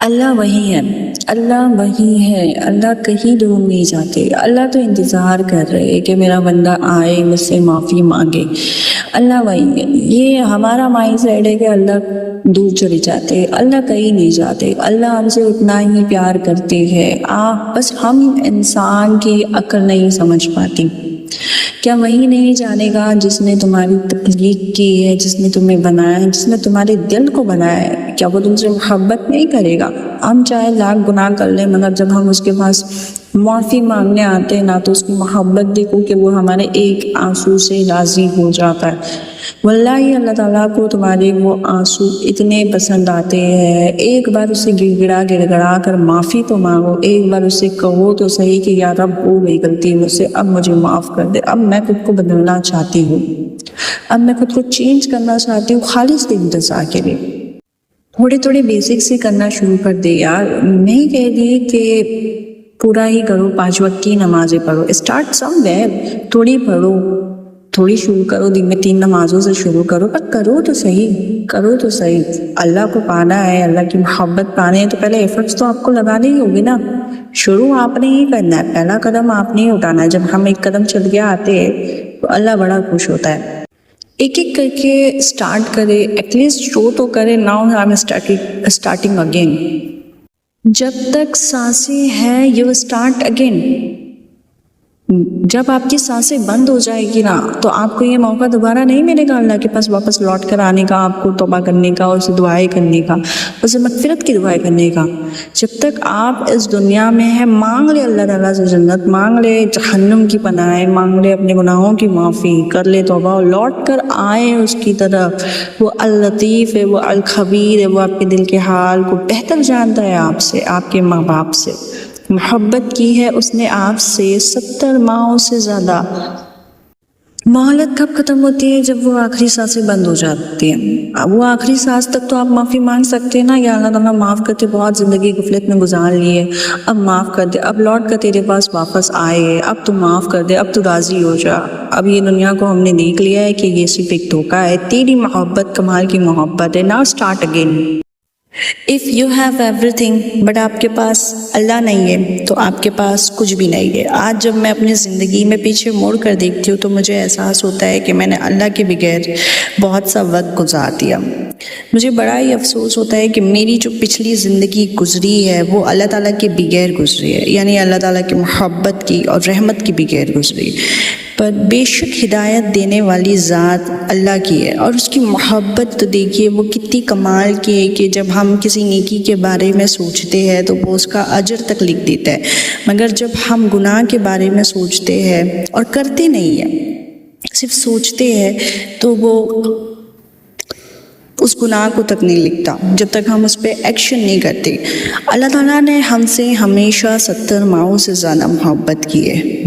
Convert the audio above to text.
اللہ وہی ہے، اللہ وہی ہے، اللہ کہیں دور نہیں جاتے۔ اللہ تو انتظار کر رہے کہ میرا بندہ آئے مجھ سے معافی مانگے۔ اللہ وہی ہے۔ یہ ہمارا مائنڈ سیٹ ہے کہ اللہ دور چلے جاتے، اللہ کہیں نہیں جاتے، اللہ ہم سے اتنا ہی پیار کرتے ہیں۔ بس ہم انسان کی عقل نہیں سمجھ پاتی۔ کیا وہی نہیں جانے گا جس نے تمہاری تخلیق کی ہے، جس نے تمہیں بنایا ہے، جس نے تمہارے دل کو بنایا ہے؟ کیا وہ تم سے محبت نہیں کرے گا؟ ہم چاہے لاکھ گناہ کر لیں، مگر جب ہم اس کے پاس معافی مانگنے آتے ہیں نا، تو اس کی محبت دیکھو کہ وہ ہمارے ایک آنسو سے راضی ہو جاتا ہے۔ واللہ اللہ تعالیٰ کو تمہارے وہ آنسو اتنے پسند آتے ہیں۔ ایک بار اسے گڑ گڑا کر معافی تو مانگو، ایک بار اسے کہو تو صحیح کہ یا رب ہو گئی غلطی مجھ سے، اب مجھے معاف کر دے، اب میں خود کو بدلنا چاہتی ہوں، اب میں خود کو چینج کرنا چاہتی ہوں خالص دل رضا کے لیے۔ تھوڑے بیسک سے کرنا شروع کر دے یار، نہیں کہہ رہی کہ پورا ہی کرو، 5 وقت کی نمازیں پڑھو، اسٹارٹ سم ویئر، تھوڑی پڑھو، تھوڑی شروع کرو، دن میں 3 نمازوں سے شروع کرو، پر کرو تو صحیح۔ اللہ کو پانا ہے، اللہ کی محبت پانے ہے تو پہلے ایفرٹس تو آپ کو لگانے ہی ہوگی نا۔ شروع آپ نے ہی کرنا ہے، پہلا قدم آپ نے ہی اٹھانا ہے۔ جب ہم ایک قدم چل کے آتے ہیں تو اللہ بڑا خوش ہوتا ہے۔ ایک کر کے اسٹارٹ کرے، ایٹ لیسٹ شو تو کرے، now I am starting again. جب تک سانسیں ہیں یو اسٹارٹ اگین۔ جب آپ کی سانسیں بند ہو جائے گی نا، تو آپ کو یہ موقع دوبارہ نہیں ملے گا اللہ کے پاس واپس لوٹ کر آنے کا، آپ کو توبہ کرنے کا، اسے دعائیں کرنے کا، اسے مغفرت کی دعائیں کرنے کا۔ جب تک آپ اس دنیا میں ہیں، مانگ لے اللہ تعالیٰ سے جنت، مانگ لے جہنم کی پناہ، مانگ لے اپنے گناہوں کی معافی، کر لے توبہ، لوٹ کر آئے اس کی طرف۔ وہ اللطیف ہے، وہ الخبیر ہے، وہ آپ کے دل کے حال کو بہتر جانتا ہے آپ سے، آپ کے ماں باپ سے محبت کی ہے اس نے آپ سے 70 ماہوں سے زیادہ۔ مہلت کب ختم ہوتی ہے؟ جب وہ آخری سانسیں بند ہو جاتی ہیں۔ وہ آخری سانس تک تو آپ معافی مانگ سکتے ہیں نا، یا اللہ تعالیٰ معاف کرتے، بہت زندگی غفلت میں گزار لی ہے، اب معاف کر دے، اب لوٹ کر تیرے پاس واپس آئے، اب تو معاف کر دے، اب تو راضی ہو جا۔ اب یہ دنیا کو ہم نے دیکھ لیا ہے کہ یہ صرف ایک دھوکہ ہے، تیری محبت کمال کی محبت ہے۔ Now start again. If you have everything but آپ کے پاس اللہ نہیں ہے تو آپ کے پاس کچھ بھی نہیں ہے۔ آج جب میں اپنی زندگی میں پیچھے موڑ کر دیکھتی ہوں تو مجھے احساس ہوتا ہے کہ میں نے اللہ کے بغیر بہت سا وقت گزار دیا۔ مجھے بڑا ہی افسوس ہوتا ہے کہ میری جو پچھلی زندگی گزری ہے وہ اللہ تعالیٰ کے بغیر گزری ہے، یعنی اللہ تعالیٰ کی محبت کی اور رحمت کی بغیر گزری۔ پر بے شک ہدایت دینے والی ذات اللہ کی ہے، اور اس کی محبت تو دیکھیے وہ کتنی کمال کی ہے کہ جب ہم کسی نیکی کے بارے میں سوچتے ہیں تو وہ اس کا اجر تک لکھ دیتا ہے، مگر جب ہم گناہ کے بارے میں سوچتے ہیں اور کرتے نہیں ہیں، صرف سوچتے ہیں، تو وہ اس گناہ کو تک نہیں لکھتا جب تک ہم اس پہ ایکشن نہیں کرتے۔ اللہ تعالیٰ نے ہم سے ہمیشہ 70 ماہوں سے زیادہ محبت کی ہے۔